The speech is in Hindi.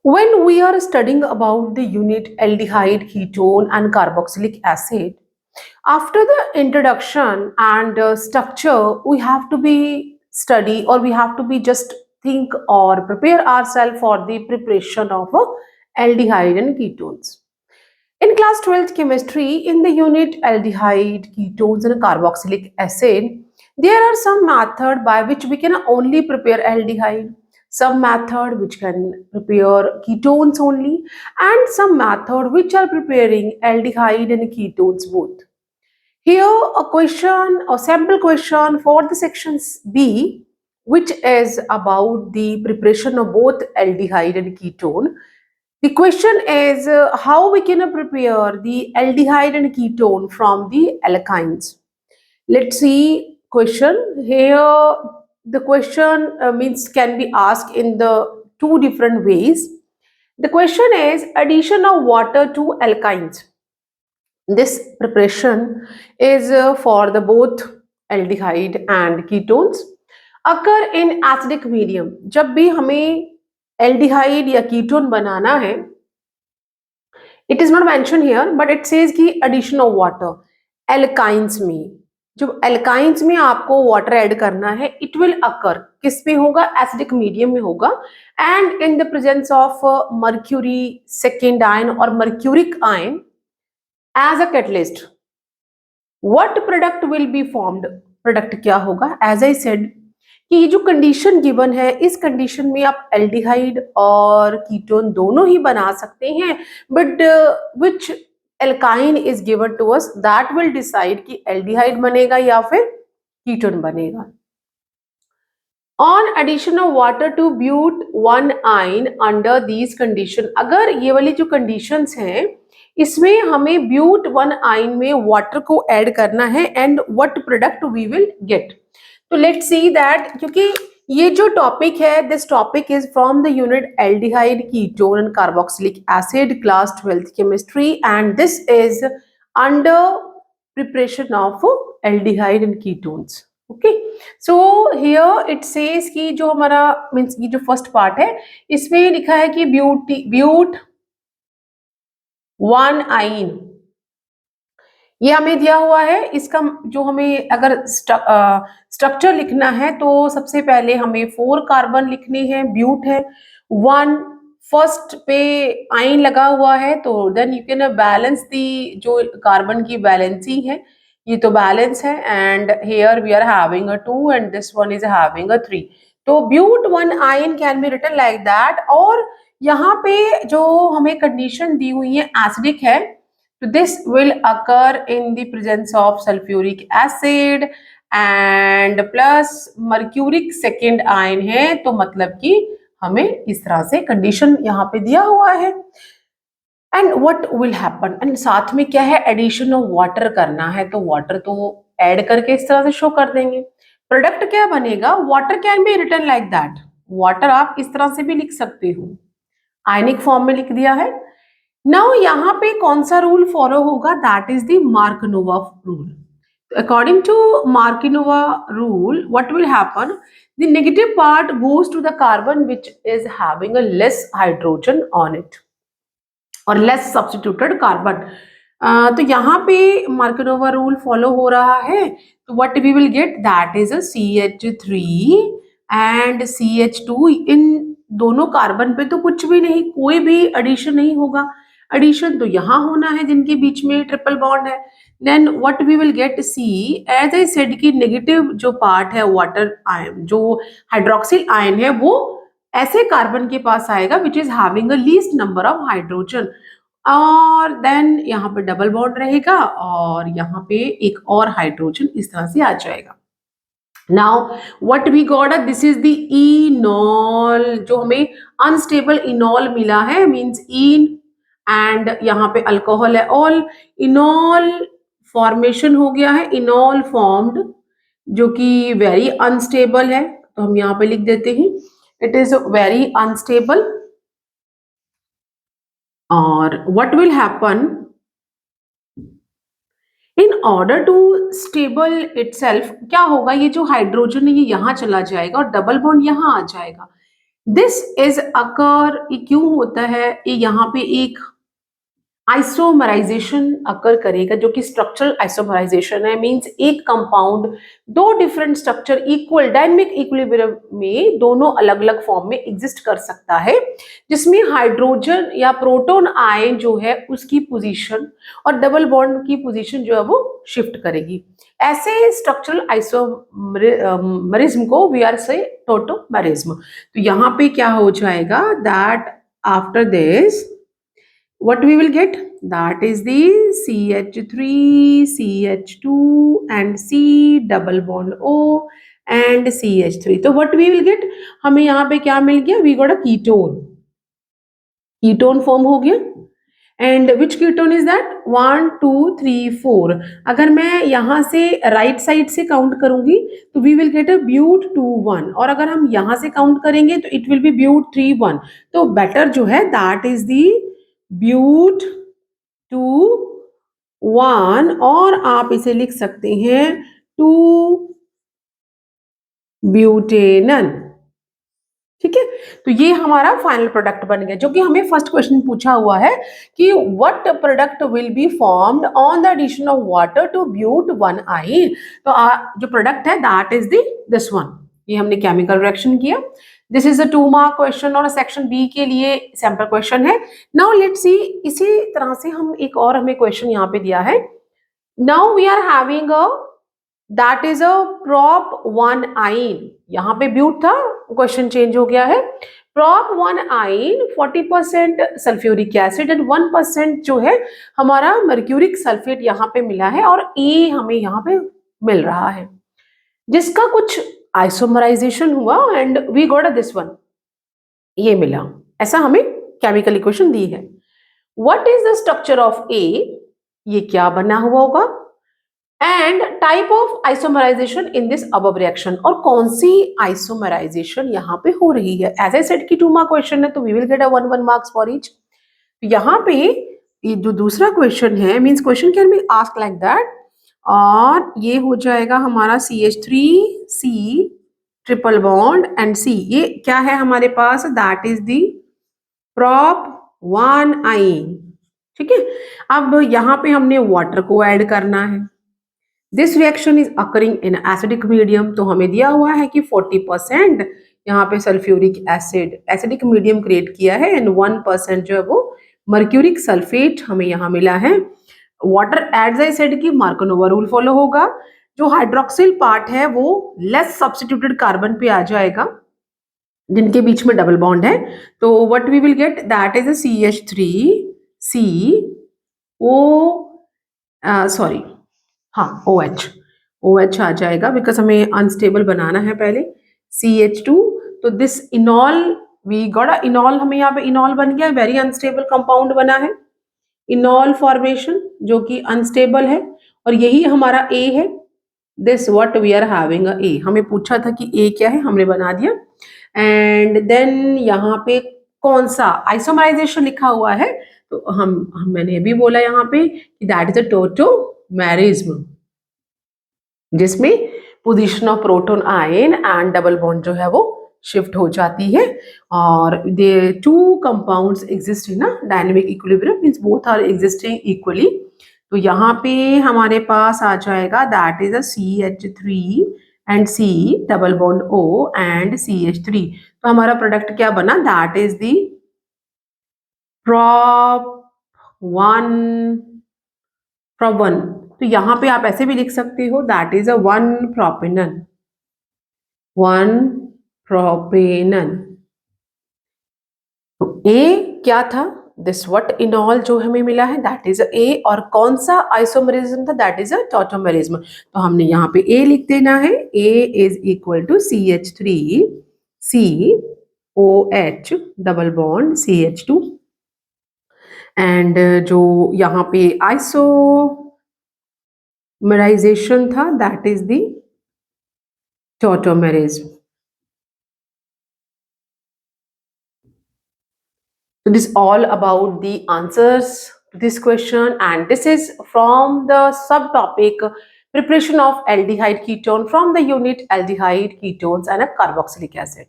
When we are studying about the unit aldehyde, ketone, and carboxylic acid, after the introduction and structure, we have to be study or we have to be just think or prepare ourselves for the preparation of aldehyde and ketones. In class 12th chemistry, in the unit aldehyde, ketones, and carboxylic acid, there are some method by which we can only prepare aldehyde, some method which can prepare ketones only, and some method which are preparing aldehyde and ketones both. Here, a question, a sample question for the sections B, which is about the preparation of both aldehyde and ketone. The question is how we can prepare the aldehyde and ketone from the alkynes. Let's see question here. The question means can be asked in the two different ways. The question is addition of water to alkynes. This preparation is for the both aldehyde and ketones occur in acidic medium. जब भी हमें एल्डिहाइड या कीटोन बनाना है, it is not mention here but it says कि एडिशन ऑफ वाटर एल्काइंस में, जो एल्काइंस में आपको वाटर ऐड करना है, इट विल अकर किस में होगा, एसिडिक मीडियम में होगा, and in the presence of mercury second ion और mercuric ion as a catalyst, what product will be formed, product क्या होगा, एज आई सेड कि ये जो कंडीशन गिवन है, इस कंडीशन में आप एल्डिहाइड और कीटोन दोनों ही बना सकते हैं, but which alkyne is given to us, that will decide कि एल्डिहाइड बनेगा या फिर कीटोन बनेगा. On addition of water to but one yne under these condition, अगर ये वाली जो कंडीशंस हैं इसमें हमें ब्यूट वन आइन में वाटर को ऐड करना है, and what product we will get. तो लेट्स सी दैट, क्योंकि ये जो टॉपिक है, this topic is from the unit aldehyde, ketone and carboxylic acid, class 12th chemistry, and this is under preparation of aldehyde and ketones. Okay, so here it says कि जो हमारा मीन्स ये जो फर्स्ट पार्ट है इसमें लिखा है कि ब्यूट वन आइन, ये हमें दिया हुआ है. इसका जो हमें अगर स्ट्रक्चर लिखना है तो सबसे पहले हमें 4 कार्बन लिखने हैं, ब्यूट है, 1 फर्स्ट पे आइन लगा हुआ है, तो then you can balance the, जो कार्बन की बैलेंसिंग है ये तो बैलेंस है, and here we are having a 2 and this one is having a 3. तो but one yne can be written like that. और यहाँ पे जो हमें कंडीशन दी हुई है एसिडिक है, so this will occur in the presence of sulfuric acid and plus mercuric second ion है, तो मतलब कि हमें इस तरह से कंडीशन यहाँ पे दिया हुआ है. And what will happen, and साथ में क्या है, एडिशन ऑफ वाटर करना है, तो वाटर तो ऐड करके इस तरह से शो कर देंगे. प्रोडक्ट क्या बनेगा, water can be written like that, water आप इस तरह से भी लिख सकते हो, आयनिक फॉर्म में लिख दिया है. नाउ यहाँ पे कौन सा रूल फॉलो होगा, that is the Markovnikov rule. According to Markovnikov rule what will happen, the negative part goes to the carbon which is having a less hydrogen on it or less substituted carbon. तो यहाँ पे मार्कनोवा रूल फॉलो हो रहा है, तो what we will get, that is a CH3 and CH2. इन दोनों कार्बन पे तो कुछ भी नहीं, कोई भी एडिशन नहीं होगा, एडिशन तो यहाँ होना है जिनके बीच में ट्रिपल बॉन्ड है. Then what we will get, see as I said कि नेगेटिव जो पार्ट है वाटर आयन, जो हाइड्रोक्सिल आयन है, वो ऐसे कार्बन के पास आएगा which is having a least number of hydrogen, और देन यहाँ पे डबल बॉन्ड रहेगा और यहाँ पे एक और हाइड्रोजन इस तरह से आ जाएगा. Now what we got, this is the enol, जो हमें अनस्टेबल इनॉल मिला है, मींस इन, एंड यहाँ पे अल्कोहल है, ऑल इनॉल फॉर्मेशन हो गया है, इनॉल फॉर्म्ड, जो कि वेरी अनस्टेबल है, तो हम यहाँ पे लिख देते हैं इट इज वेरी अनस्टेबल. और what will happen, in order to stable itself, क्या होगा, ये जो हाइड्रोजन है ये यहाँ चला जाएगा और डबल बॉन्ड यहाँ आ जाएगा. दिस इज अकर, ये क्यों होता है, ये यहाँ पे एक आइसोमराइजेशन अकर करेगा, जो कि स्ट्रक्चरल आइसोमराइजेशन है। मींस एक कंपाउंड दो different structure equal dynamic equilibrium में दोनों अलग अलग फॉर्म में एग्जिस्ट कर सकता है, जिसमें हाइड्रोजन या प्रोटॉन आयन जो है उसकी पोजीशन और डबल बॉन्ड की पोजीशन जो है वो शिफ्ट करेगी। ऐसे स्ट्रक्चरल आइसोमरिज्म को वी आर से टोटोमेरिज्म। तो यहाँ पे क्या हो जाएगा, that after this what we will get, that is the CH3 CH2 and C double bond O and CH3। तो what we will get, हमें यहाँ पे क्या मिल गया, we got a ketone, ketone form हो गया। And which ketone is that, 1 2 3 4। अगर मैं यहाँ से राइट साइड से काउंट करूंगी तो we will get a but 2 1, और अगर हम यहाँ से काउंट करेंगे तो इट विल बी ब्यूट 3 1। तो बेटर जो है दैट इज दी ब्यूट 2 1, और आप इसे लिख सकते हैं 2 ब्यूटेनन। ठीक है, तो ये हमारा फाइनल प्रोडक्ट बन गया, जो कि हमें फर्स्ट क्वेश्चन पूछा हुआ है कि what product will be formed on the addition of water to but 1 yne. तो जो प्रोडक्ट है दैट इज दिस वन। ये हमने केमिकल रिएक्शन किया। This is a 2 mark question, और सेक्शन बी के लिए सैंपल क्वेश्चन है। नाउ लेट्स सी, इसी तरह से हम एक और हमें क्वेश्चन यहाँ पे दिया है। Now we are having a that is a prop 1 आइन। यहाँ पे ब्यूट था, क्वेश्चन चेंज हो गया है। prop 1 आइन 40% सल्फ्यूरिक एसिड एंड 1% जो है हमारा मर्क्यूरिक सल्फेट यहाँ पे मिला है, और ए हमें यहाँ पे मिल रहा है, जिसका कुछ आइसोमराइजेशन हुआ and we got this one, ये मिला। ऐसा हमें केमिकल इक्वेशन दी है। What is the structure of A, ये क्या बना हुआ होगा, and type of isomerization in this above reaction, और कौन सी आइसोमराइजेशन यहाँ पे हो रही है। एज ए सेट की 2 मार्क क्वेश्चन है, तो we will get a 1 1 marks for each. यहाँ पे ये जो दूसरा क्वेश्चन है, means question can be asked like that, और ये हो जाएगा हमारा CH3C triple bond and C। ये क्या है हमारे पास, दैट इज दी prop 1 आइन। ठीक है, अब यहाँ पे हमने वाटर को ऐड करना है। This reaction is occurring in acidic medium, तो हमें दिया हुआ है कि 40% यहाँ पे sulphuric acid acidic medium create किया है, एंड 1% जो है वो मर्क्यूरिक सल्फेट हमें यहाँ मिला है। वाटर एड्स आई सेड की मार्कोनोवा रूल फॉलो होगा। जो हाइड्रोक्सिल पार्ट है वो लेस सब्स्टिट्यूटेड कार्बन पे आ जाएगा, जिनके बीच में डबल बॉन्ड है। तो what we will get, that is a CH3C O sorry हाँ OH आ जाएगा, बिकॉज हमें अनस्टेबल बनाना है पहले। CH2, तो this enol we got a enol, हमें यहाँ पे इनॉल बन गया, वेरी अनस्टेबल कंपाउंड बना है, इनॉल फॉर्मेशन जो कि अनस्टेबल है, और यही हमारा A है। This what we are having a A, हमें पूछा था कि A क्या है, हमने बना दिया। एंड देन यहाँ पे कौन सा आइसोमराइजेशन लिखा हुआ है, तो हम मैंने भी बोला यहाँ पे कि दैट इज अ टोटोमेरिज्म, जिसमें position of proton ion and double bond जो है वो शिफ्ट हो जाती है, और they 2 compounds exist in dynamic equilibrium, means both are existing equally. तो यहाँ पे हमारे पास आ जाएगा that is a CH3 and C double bond O and CH3। तो हमारा प्रोडक्ट क्या बना, दैट इज दी prop 1। तो यहाँ पे आप ऐसे भी लिख सकते हो, दैट इज अ 1 प्रोपेनन। तो ए क्या था, दिस व्हाट इनॉल जो हमें मिला है दैट इज ए, और कौन सा आइसोमरिज्म था, दैट इज अ टॉटोमेरिज्म। तो हमने यहाँ पे ए लिख देना है, A is equal to CH3COH double bond CH2, and जो यहाँ पे आइसोमराइजेशन था that is the tautomerism. So this is all about the answers to this question, and this is from the subtopic preparation of aldehyde ketone from the unit aldehyde ketones and a carboxylic acid.